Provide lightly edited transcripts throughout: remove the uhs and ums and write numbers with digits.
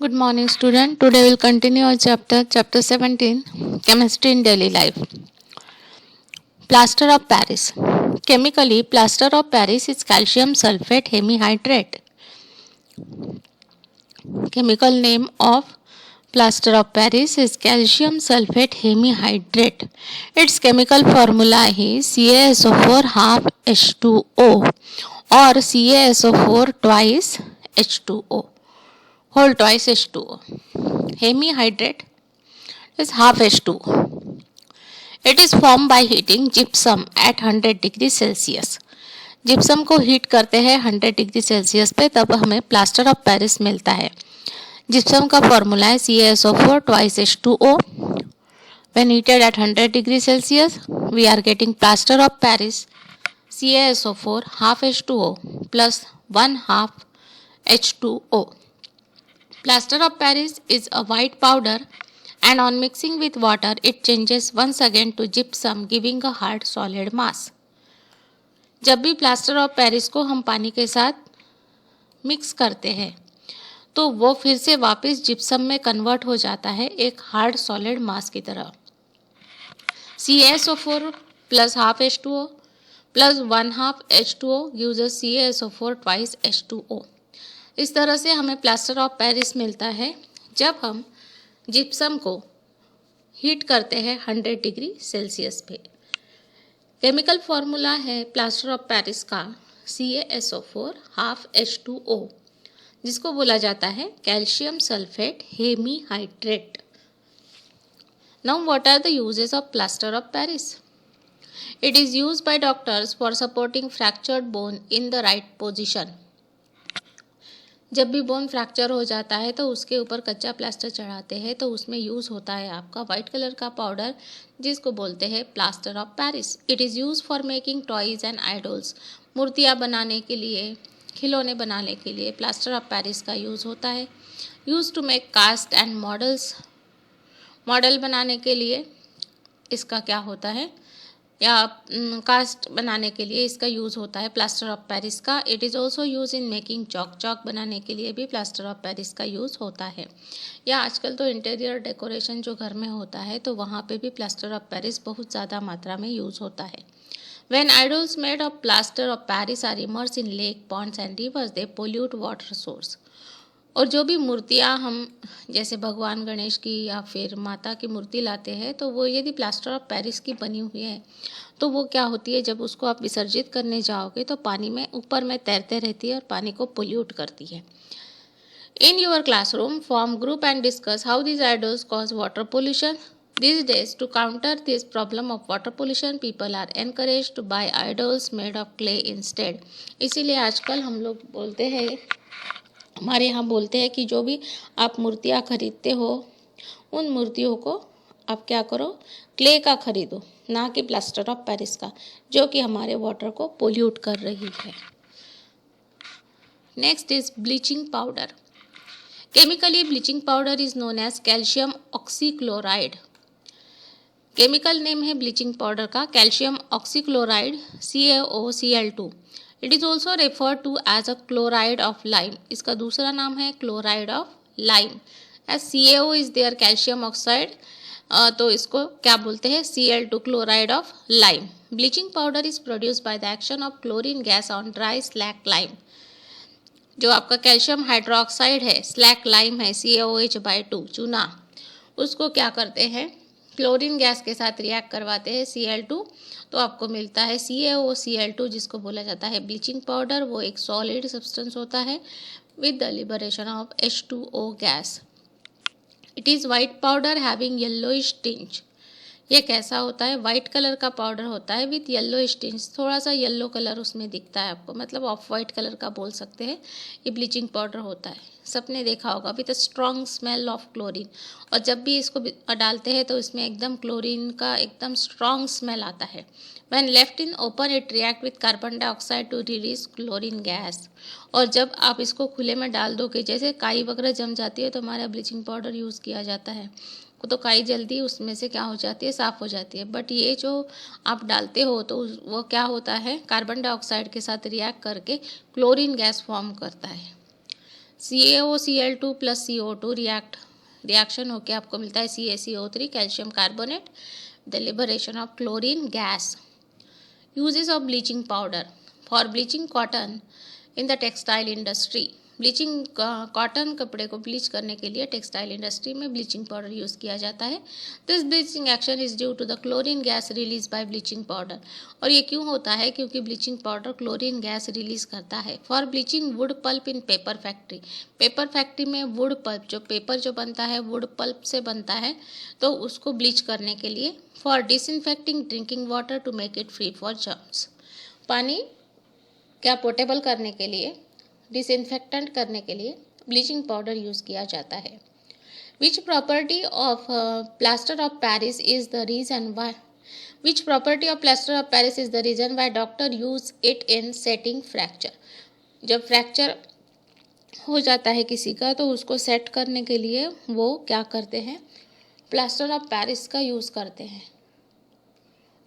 Good morning, student. Today we'll continue our chapter 17, Chemistry in Daily Life. Plaster of Paris. Chemically, plaster of Paris is calcium sulfate hemihydrate. Chemical name of plaster of Paris is calcium sulfate hemihydrate. Its chemical formula is CaSO4 half H2O or CaSO4 twice H2O. Whole twice H2O. Hemihydrate is half H2O. It is formed by heating gypsum at 100 degree Celsius. Gypsum को heat करते हैं 100 degree Celsius पे, तब हमें plaster of Paris मिलता है. Gypsum का formula है CaSO4 twice H2O. When heated at 100 degree Celsius, we are getting plaster of Paris CaSO4 half H2O plus 1 half H2O. Plaster of Paris is a white powder and on mixing with water it changes once again to gypsum giving a hard solid mass. जब भी plaster of Paris को हम पानी के साथ mix करते हैं तो वो फिर से वापस जिप्सम में कन्वर्ट हो जाता है एक हार्ड सॉलिड मास की तरह. CaSO4 plus half H2O plus 1 half H2O gives us CaSO4 twice H2O. इस तरह से हमें प्लास्टर ऑफ पेरिस मिलता है जब हम जिप्सम को हीट करते हैं 100 डिग्री सेल्सियस पे. केमिकल फॉर्मूला है प्लास्टर ऑफ पेरिस का CaSO4 हाफ H2O, जिसको बोला जाता है calcium sulphate hemihydrate. Now what are the uses of plaster of Paris? It is used by doctors for supporting fractured bone in the right position. जब भी bone fracture हो जाता है तो उसके ऊपर कच्चा प्लास्टर चढ़ाते हैं तो उसमें यूज़ होता है आपका वाइट कलर का पाउडर, जिसको बोलते हैं plaster of Paris. It is use for making toys and idols. मूर्तियाँ बनाने के लिए, खिलौने बनाने के लिए प्लास्टर ऑफ पेरिस का यूज़ होता है. Use to make cast and models. Model बनाने के लिए इसका क्या होता है, या कास्ट बनाने के लिए इसका यूज़ होता है प्लास्टर ऑफ पेरिस का. It is also use in making chalk. Chalk बनाने के लिए भी प्लास्टर ऑफ पेरिस का यूज़ होता है. या आजकल तो इंटीरियर डेकोरेशन जो घर में होता है तो वहाँ पे भी प्लास्टर ऑफ पेरिस बहुत ज़्यादा मात्रा में यूज़ होता है. When idols made of plaster of Paris are immersed in lake, ponds and rivers, they pollute water source. और जो भी मूर्तियाँ हम जैसे भगवान गणेश की या फिर माता की मूर्ति लाते हैं तो वो यदि प्लास्टर ऑफ पेरिस की बनी हुई है तो वो क्या होती है, जब उसको आप विसर्जित करने जाओगे तो पानी में ऊपर में तैरते रहती है और पानी को पोल्यूट करती है. In your classroom, form group and discuss how these idols cause water pollution. These days, to counter this problem of water pollution, people are encouraged to buy idols made of clay instead. इसीलिए आजकल हम लोग बोलते हैं, हमारे यहाँ बोलते हैं कि जो भी आप मूर्तियाँ खरीदते हो उन मूर्तियों को आप क्या करो, क्ले का खरीदो, ना कि प्लास्टर ऑफ पेरिस का, जो कि हमारे वाटर को पोल्यूट कर रही है. Next is bleaching powder. Chemically bleaching powder is known as calcium oxychloride. Chemical name है ब्लीचिंग पाउडर का calcium oxychloride CaOCl2. It is also refer to as a chloride of lime. इसका दूसरा नाम है chloride of lime. As CaO is there calcium oxide, तो इसको क्या बोलते हैं, Cl2 chloride of lime. Bleaching powder is produced by the action of chlorine gas on dry slack lime. जो आपका कैल्शियम हाइड्रोक्साइड है, स्लैक लाइम है CaOH/2 चूना, उसको क्या करते हैं, क्लोरीन गैस के साथ रिएक्ट करवाते हैं Cl2, तो आपको मिलता है CaOCl2, जिसको बोला जाता है ब्लीचिंग पाउडर. वो एक सॉलिड सब्सटेंस होता है with the liberation of H2O gas. It is white powder having yellowish tinge. ये कैसा होता है, वाइट कलर का पाउडर होता है विथ येलोइश टिंच. थोड़ा सा येलो कलर उसमें दिखता है आपको, मतलब ऑफ वाइट कलर का बोल सकते हैं. ये ब्लीचिंग पाउडर होता है, सबने देखा होगा, with a strong smell of chlorine. और जब भी इसको डालते हैं तो इसमें एकदम क्लोरीन का एकदम स्ट्रॉन्ग स्मेल आता है. When left in open, it react with carbon dioxide to release chlorine gas. और जब आप इसको खुले में डाल दोगे, जैसे काई वगैरह जम जाती है तो हमारा ब्लीचिंग पाउडर यूज़ किया जाता है, तो काई जल्दी उसमें से क्या हो जाती है, साफ़ हो जाती है. बट ये जो आप डालते हो तो वो क्या होता है, कार्बन डाइऑक्साइड के साथ रिएक्ट करके क्लोरीन गैस फॉर्म करता है. CaOCl2 प्लस CO2 रिएक्शन होके आपको मिलता है CaCO3 calcium carbonate, the liberation of chlorine gas. Uses of bleaching powder for bleaching cotton in the textile industry. Bleaching cotton कपड़े को ब्लीच करने के लिए टेक्सटाइल इंडस्ट्री में ब्लीचिंग पाउडर यूज़ किया जाता है. This bleaching action is due to the chlorine gas release by bleaching powder. और ये क्यों होता है? क्योंकि bleaching powder chlorine gas release करता है. For bleaching wood pulp in paper factory. Paper factory में वुड पल्प, जो पेपर जो बनता है वुड पल्प से बनता है, तो उसको ब्लीच करने के लिए. For disinfecting drinking water to make it free for germs. पानी क्या पोर्टेबल करने के लिए, डिसइंफेक्टेंट करने के लिए ब्लीचिंग पाउडर यूज़ किया जाता है. Which property of plaster of Paris is the reason why doctor use it in setting fracture. जब फ्रैक्चर हो जाता है किसी का, तो उसको सेट करने के लिए वो क्या करते हैं? प्लास्टर ऑफ पेरिस का यूज़ करते हैं.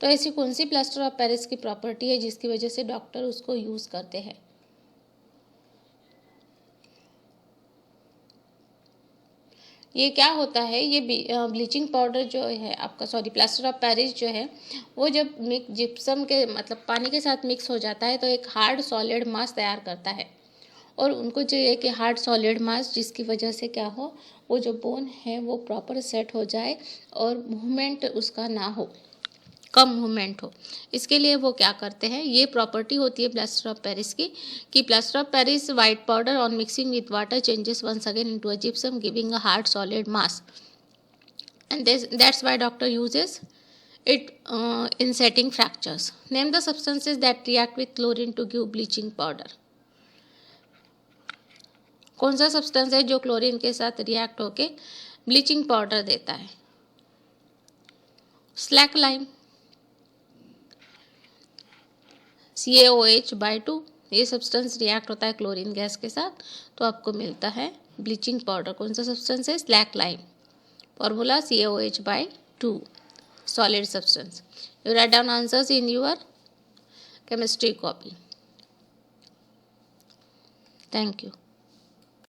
तो ऐसी कौन सी प्लास्टर ऑफ पेरिस की प्रॉपर्टी है जिसकी वजह से डॉक्टर उसको यूज़ करते हैं? ये क्या होता है? ये ब्लीचिंग पाउडर जो है आपका, प्लास्टर ऑफ पेरिस जो है, वो जब जिप्सम के मतलब पानी के साथ मिक्स हो जाता है तो एक हार्ड सॉलिड मास तैयार करता है. और उनको चाहिए कि हार्ड सॉलिड मास, जिसकी वजह से क्या हो, वो जो बोन है वो प्रॉपर सेट हो जाए और मूवमेंट उसका ना हो, कम मूवमेंट हो. इसके लिए वो क्या करते हैं? ये प्रॉपर्टी होती है प्लास्टर ऑफ पेरिस की, कि plaster of Paris white powder on mixing with water changes once again into a gypsum giving a hard solid mass. And that's why doctor uses it in setting fractures. Name the substances that react with chlorine to give bleaching powder. कौन सा substance है जो chlorine के साथ react होके bleaching powder देता है? Slack lime, CaOH/2. ये सब्सटेंस रिएक्ट होता है क्लोरीन गैस के साथ, तो आपको मिलता है ब्लीचिंग पाउडर. कौन सा सब्सटेंस है? Slack lime. Formula CaOH/2, solid substance. You write down answers in your chemistry copy. Thank you.